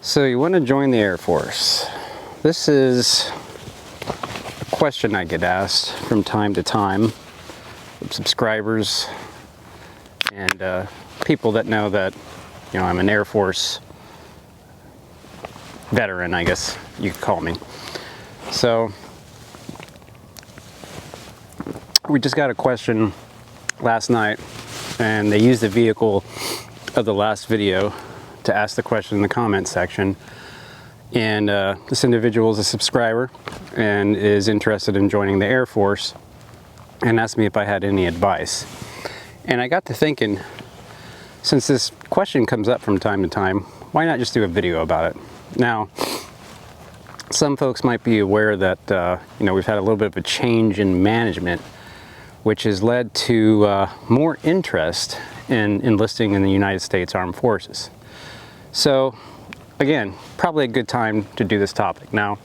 So you want to join the Air Force. This is a question I get asked from time to time from subscribers and people that know that, you know, I'm an Air Force veteran, I guess you could call me. So we just got a question last night, and they used the vehicle of the last video to ask the question in the comment section. And this individual is a subscriber and is interested in joining the Air Force and asked me if I had any advice. And I got to thinking, since this question comes up from time to time, why not just do a video about it? Now, some folks might be aware that you know, we've had a little bit of a change in management, which has led to more interest in enlisting in the United States Armed Forces. So again, probably a good time to do this topic. Now,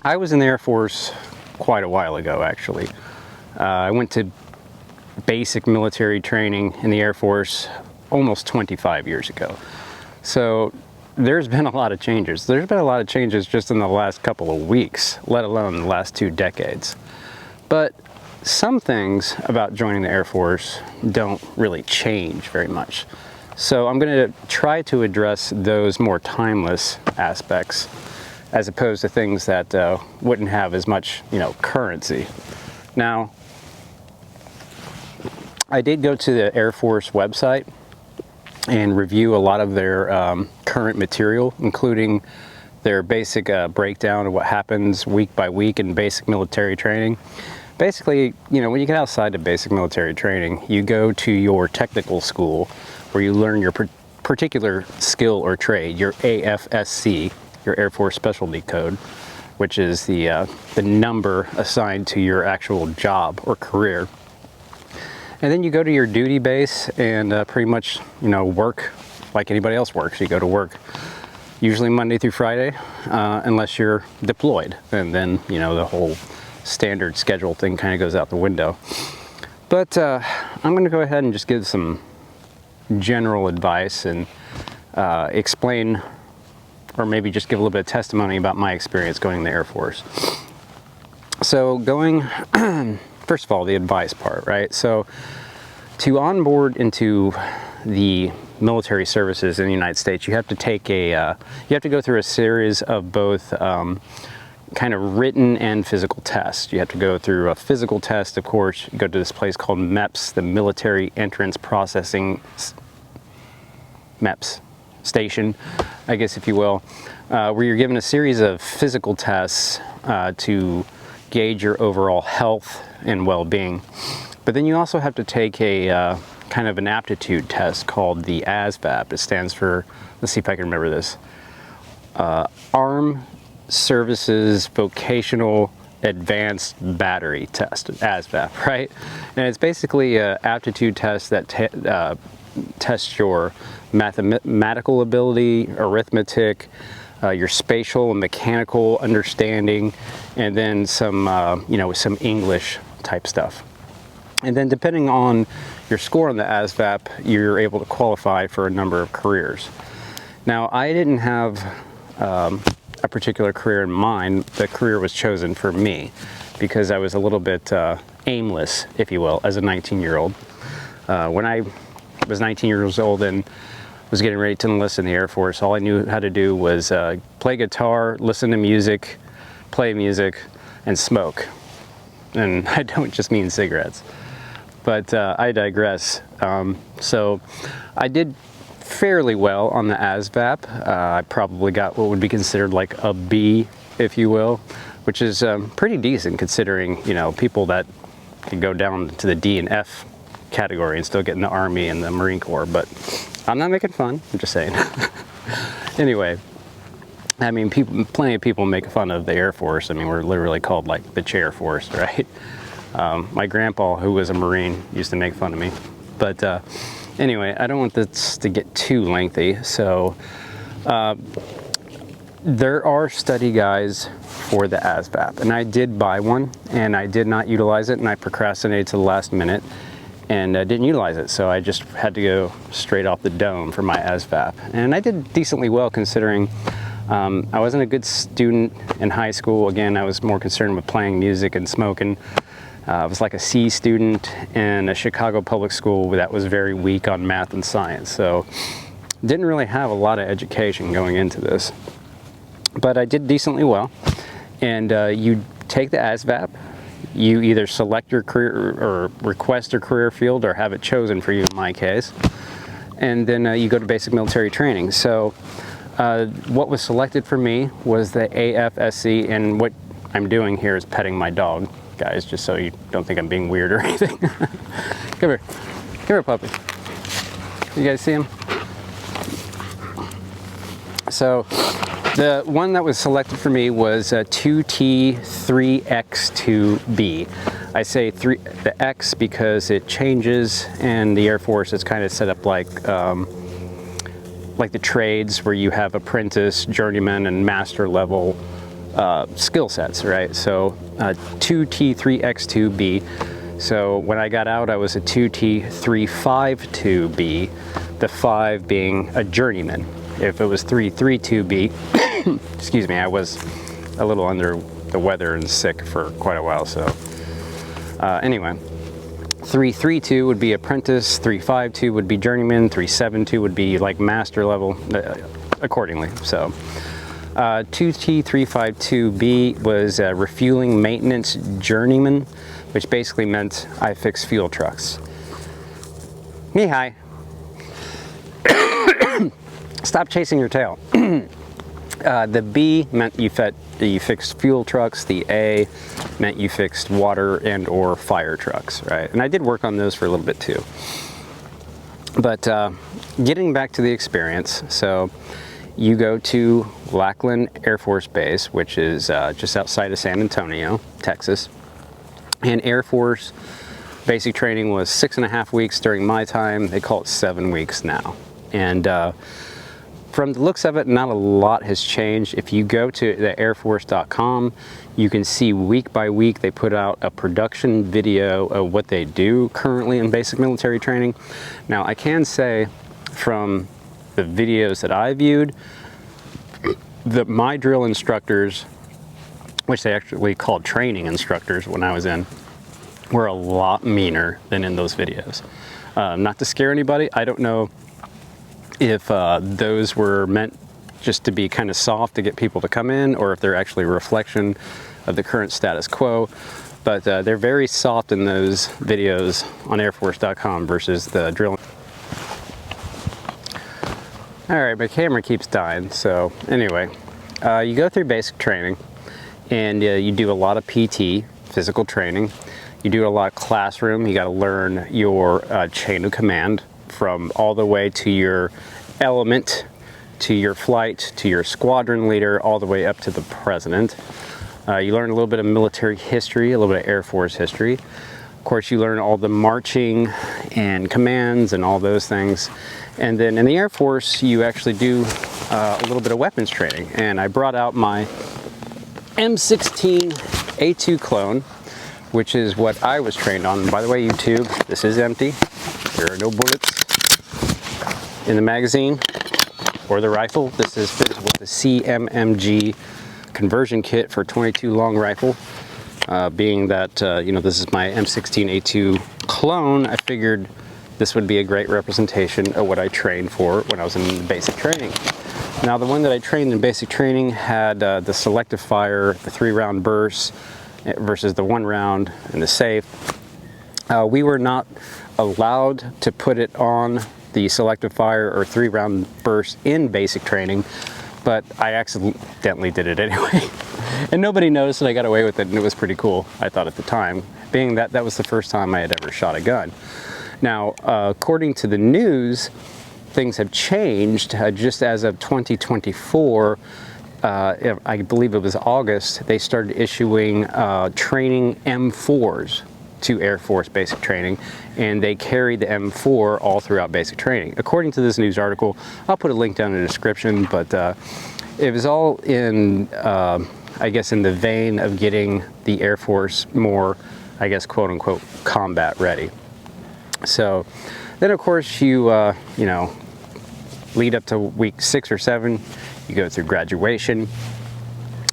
I was in the Air Force quite a while ago, actually. I went to basic military training in the Air Force almost 25 years ago. So there's been a lot of changes. There's been a lot of changes just in the last couple of weeks, let alone the last 2 decades. But some things about joining the Air Force don't really change very much. So I'm going to try to address those more timeless aspects as opposed to things that wouldn't have as much, you know, currency. Now, I did go to the Air Force website and review a lot of their current material, including their basic breakdown of what happens week by week in basic military training. Basically, you know, when you get outside of basic military training, you go to your technical school where you learn your particular skill or trade, your AFSC, your Air Force Specialty Code, which is the number assigned to your actual job or career. And then you go to your duty base and pretty much, you know, work like anybody else works. You go to work usually Monday through Friday, unless you're deployed. And then, you know, the whole standard schedule thing kind of goes out the window. But I'm going to go ahead and just give some general advice and explain, or maybe just give a little bit of testimony about my experience going in the Air Force. So going, first of all, the advice part, right? So to onboard into the military services in the United States, you have to take a, you have to go through a series of both kind of written and physical tests. You have to go through a physical test, of course. You go to this place called MEPS, the Military Entrance Processing MEPS station, I guess, if you will, where you're given a series of physical tests to gauge your overall health and well-being. But then you also have to take a kind of an aptitude test called the ASVAB. It stands for, let's see if I can remember this, Armed Services Vocational Advanced Battery Test, ASVAB, right? And it's basically an aptitude test that tests your mathematical ability, arithmetic, your spatial and mechanical understanding, and then some, you know, some English type stuff. And then depending on your score on the ASVAB, you're able to qualify for a number of careers. Now, I didn't have a particular career in mind. The career was chosen for me because I was a little bit aimless, if you will, as a 19-year-old. When I was 19 years old and was getting ready to enlist in the Air Force, all I knew how to do was play guitar, listen to music, play music, and smoke. And I don't just mean cigarettes. But I digress. So I did fairly well on the ASVAB. I probably got what would be considered like a B, if you will, which is pretty decent considering, you know, people that can go down to the D and F category and still get in the Army and the Marine Corps. But I'm not making fun, I'm just saying. Anyway, I mean, plenty of people make fun of the Air Force. I mean, we're literally called like the chair force, right? My grandpa, who was a Marine, used to make fun of me. But anyway, I don't want this to get too lengthy. So there are study guides for the ASVAB, and I did buy one, and I did not utilize it, and I procrastinated to the last minute. and didn't utilize it. So I just had to go straight off the dome for my ASVAB. And I did decently well considering I wasn't a good student in high school. Again, I was more concerned with playing music and smoking. I was like a C student in a Chicago public school that was very weak on math and science. So didn't really have a lot of education going into this. But I did decently well. And you take the ASVAB. You either select your career or request a career field or have it chosen for you in my case. And then you go to basic military training. So what was selected for me was the AFSC, and what I'm doing here is petting my dog, guys, just so you don't think I'm being weird or anything. Come here, puppy. You guys see him? So the one that was selected for me was 2T3X2B. I say the X because it changes, and the Air Force is kind of set up like the trades where you have apprentice, journeyman, and master level skill sets, right? So 2T3X2B. So when I got out, I was a 2T352B, the 5 being a journeyman. If it was 332B, excuse me, I was a little under the weather and sick for quite a while, so anyway. 332 would be apprentice, 352 would be journeyman, 372 would be like master level, accordingly. So 2T352B was refueling maintenance journeyman, which basically meant I fix fuel trucks. Mihai, stop chasing your tail. The B meant you fixed fuel trucks. The A meant you fixed water and or fire trucks, right? And I did work on those for a little bit too. But getting back to the experience, so you go to Lackland Air Force Base, which is just outside of San Antonio, Texas. And Air Force basic training was 6.5 weeks during my time. They call it 7 weeks now. And from the looks of it, not a lot has changed. If you go to the airforce.com, you can see week by week they put out a production video of what they do currently in basic military training. Now, I can say from the videos that I viewed, my drill instructors, which they actually called training instructors when I was in, were a lot meaner than in those videos. Not to scare anybody, I don't know if those were meant just to be kind of soft to get people to come in, or if they're actually a reflection of the current status quo. But they're very soft in those videos on airforce.com versus the drill. All right, my camera keeps dying. So anyway, you go through basic training, and you do a lot of PT, physical training. You do a lot of classroom. You got to learn your chain of command, from all the way to your element, to your flight, to your squadron leader, all the way up to the president. You learn a little bit of military history, a little bit of Air Force history. Of course, you learn all the marching and commands and all those things. And then in the Air Force, you actually do a little bit of weapons training. And I brought out my M16A2 clone, which is what I was trained on. And by the way, YouTube, this is empty. There are no bullets in the magazine or the rifle. This is fitted with the CMMG conversion kit for 22 long rifle. Being that, this is my M16A2 clone, I figured this would be a great representation of what I trained for when I was in basic training. Now, the one that I trained in basic training had the selective fire, the 3-round burst versus the 1 round and the safe. We were not allowed to put it on the selective fire or 3-round burst in basic training, but I accidentally did it anyway. And nobody noticed, and I got away with it, and it was pretty cool, I thought at the time, being that that was the first time I had ever shot a gun. Now, according to the news, things have changed. Just as of 2024, I believe it was August, they started issuing training M4s to Air Force basic training, and they carry the M4 all throughout basic training. According to this news article, I'll put a link down in the description, but it was all in, I guess, in the vein of getting the Air Force more, I guess, quote unquote, combat ready. So then of course you, you know, lead up to week 6 or 7, you go through graduation,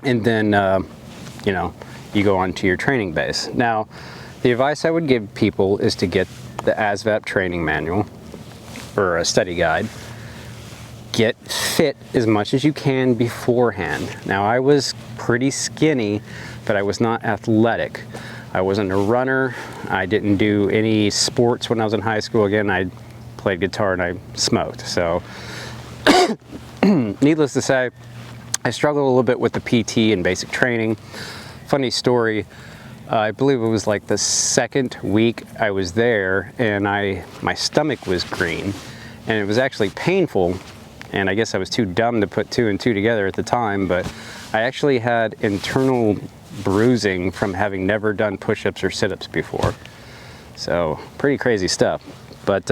and then, you know, you go on to your training base. Now, the advice I would give people is to get the ASVAB training manual or a study guide. Get fit as much as you can beforehand. Now, I was pretty skinny, but I was not athletic. I wasn't a runner. I didn't do any sports when I was in high school. Again, I played guitar and I smoked. So, needless to say, I struggled a little bit with the PT and basic training. Funny story, I believe it was like the 2nd week I was there, and my stomach was green, and it was actually painful, and I guess I was too dumb to put 2 and 2 together at the time, but I actually had internal bruising from having never done push-ups or sit-ups before. So pretty crazy stuff. But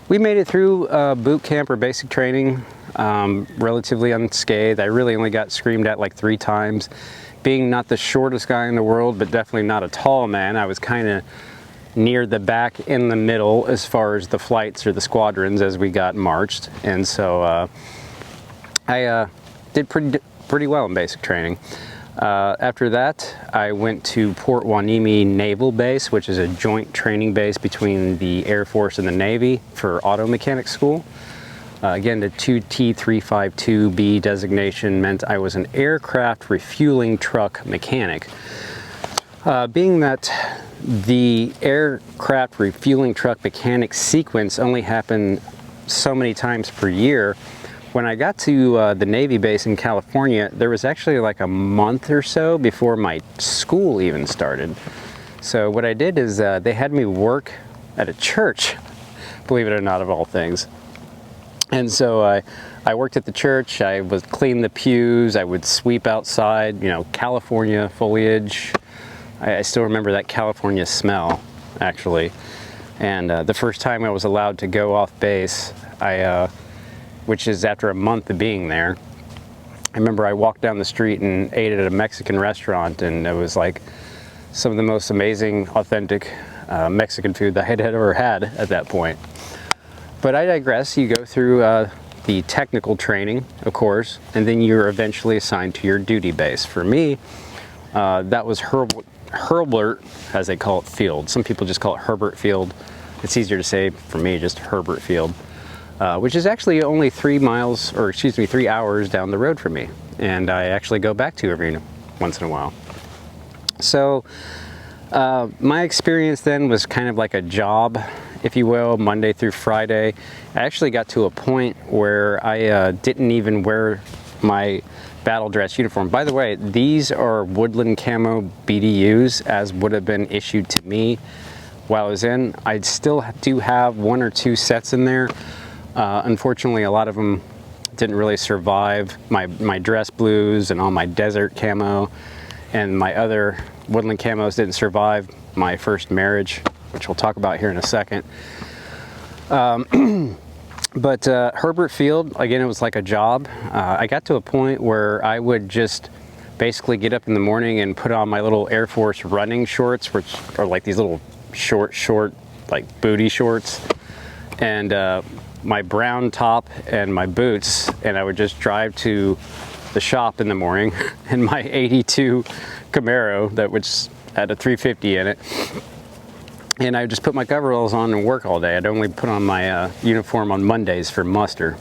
we made it through boot camp or basic training relatively unscathed. I really only got screamed at like 3 times. Being not the shortest guy in the world, but definitely not a tall man, I was kind of near the back in the middle as far as the flights or the squadrons as we got marched. And so I did pretty well in basic training. After that, I went to Port Hueneme Naval Base, which is a joint training base between the Air Force and the Navy for auto mechanic school. Again, the 2T352B designation meant I was an aircraft refueling truck mechanic. Being that the aircraft refueling truck mechanic sequence only happened so many times per year, when I got to the Navy base in California, there was actually like a month or so before my school even started. So what I did is they had me work at a church, believe it or not, of all things. And so I worked at the church. I would clean the pews. I would sweep outside, you know, California foliage. I still remember that California smell, actually. And the first time I was allowed to go off base, which is after a month of being there, I remember I walked down the street and ate at a Mexican restaurant, and it was like some of the most amazing, authentic Mexican food that I had ever had at that point. But I digress. You go through the technical training, of course, and then you're eventually assigned to your duty base. For me, that was Hurlburt, as they call it, field. Some people just call it Hurlburt Field. It's easier to say for me, just Hurlburt Field, which is actually only 3 hours down the road from me. And I actually go back to every once in a while. So my experience then was kind of like a job, if you will, Monday through Friday. I actually got to a point where I didn't even wear my battle dress uniform. By the way, these are woodland camo BDUs, as would have been issued to me while I was in. I still do have 1 or 2 sets in there. Unfortunately, a lot of them didn't really survive my dress blues and all my desert camo, and my other woodland camos didn't survive my first marriage, which we'll talk about here in a second. But Hurlburt Field, again, it was like a job. I got to a point where I would just basically get up in the morning and put on my little Air Force running shorts, which are like these little short, like booty shorts, and my brown top and my boots, and I would just drive to the shop in the morning in my 82 Camaro, which had a 350 in it. And I would just put my coveralls on and work all day. I'd only put on my uniform on Mondays for muster.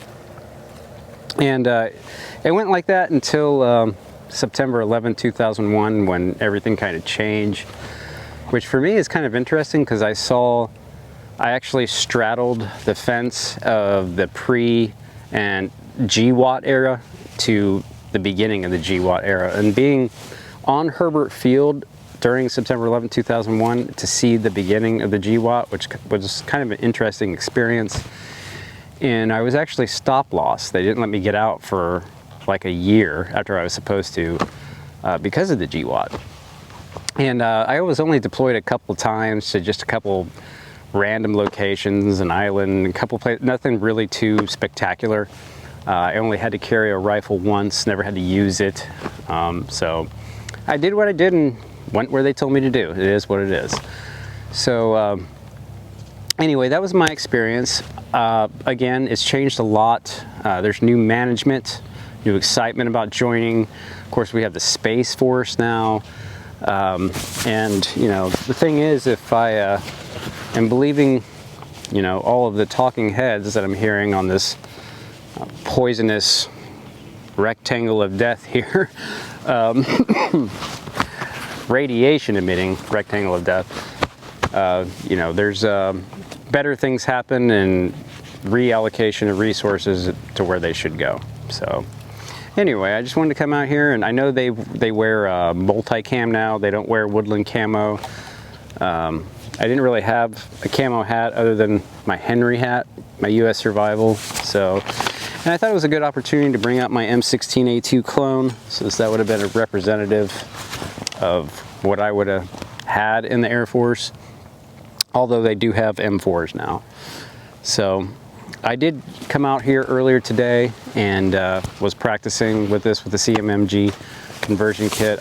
And it went like that until September 11, 2001, when everything kind of changed, which for me is kind of interesting because I actually straddled the fence of the pre and GWAT era to the beginning of the GWAT era. And being on Hurlburt Field during September 11, 2001, to see the beginning of the GWAT, which was kind of an interesting experience. And I was actually stop loss. They didn't let me get out for like a year after I was supposed to because of the GWAT. And I was only deployed a couple of times to just a couple random locations, an island, a couple places, nothing really too spectacular. I only had to carry a rifle once, never had to use it. So I did what I did and went where they told me to do. It is what it is. So anyway, that was my experience. Again, it's changed a lot. There's new management, new excitement about joining. Of course, we have the Space Force now. And, you know, the thing is, if I am believing, you know, all of the talking heads that I'm hearing on this poisonous rectangle of death here, radiation emitting rectangle of death, you know, there's better things happen and reallocation of resources to where they should go. So anyway, I just wanted to come out here, and I know they wear multi-cam now. They don't wear woodland camo. I didn't really have a camo hat other than my Henry hat, my US Survival. So, and I thought it was a good opportunity to bring out my M16A2 clone, since that would have been a representative of what I would have had in the Air Force, although they do have M4s now. So I did come out here earlier today and was practicing with this with the CMMG conversion kit.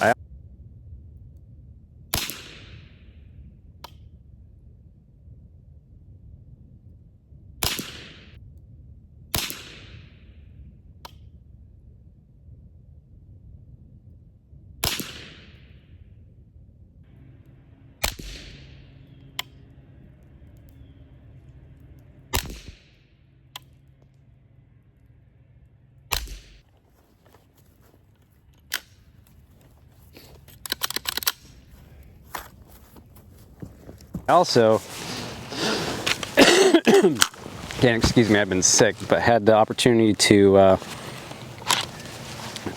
'Again, excuse me, I've been sick, but had the opportunity to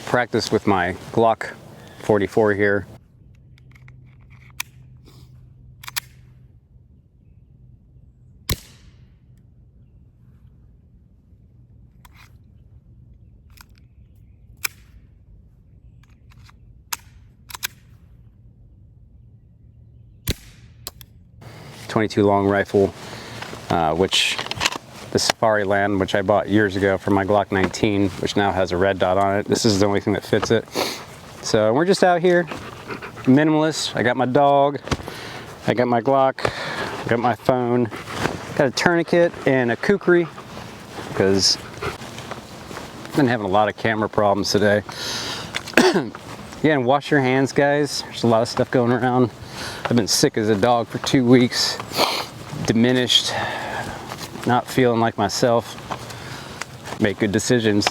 practice with my Glock 44 here. .22 long rifle, which the Safari Land, which I bought years ago for my Glock 19, which now has a red dot on it. This is the only thing that fits it. So we're just out here, minimalist. I got my dog, I got my Glock, I got my phone, got a tourniquet and a kukri, because I've been having a lot of camera problems today. Yeah, and wash your hands, guys. There's a lot of stuff going around. I've been sick as a dog for 2 weeks, diminished, not feeling like myself. Make good decisions.